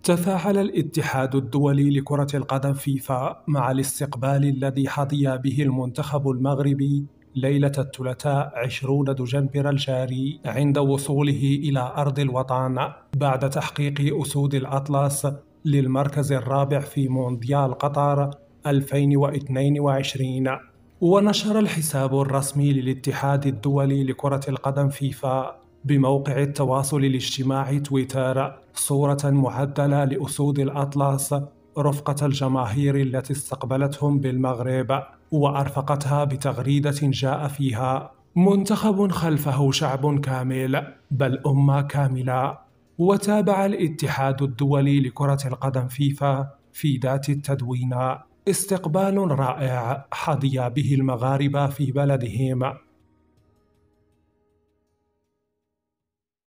تفاعل الاتحاد الدولي لكرة القدم فيفا مع الاستقبال الذي حظي به المنتخب المغربي ليلة الثلاثاء 20 دجنبر الجاري عند وصوله إلى أرض الوطن بعد تحقيق أسود الأطلس للمركز الرابع في مونديال قطر 2022. ونشر الحساب الرسمي للاتحاد الدولي لكرة القدم فيفا بموقع التواصل الاجتماعي تويتر صورة معدلة لأسود الأطلس رفقة الجماهير التي استقبلتهم بالمغرب، وأرفقتها بتغريدة جاء فيها: منتخب خلفه شعب كامل، بل أمة كاملة. وتابع الاتحاد الدولي لكرة القدم فيفا في ذات التدوين: استقبال رائع حظي به المغاربة في بلدهم،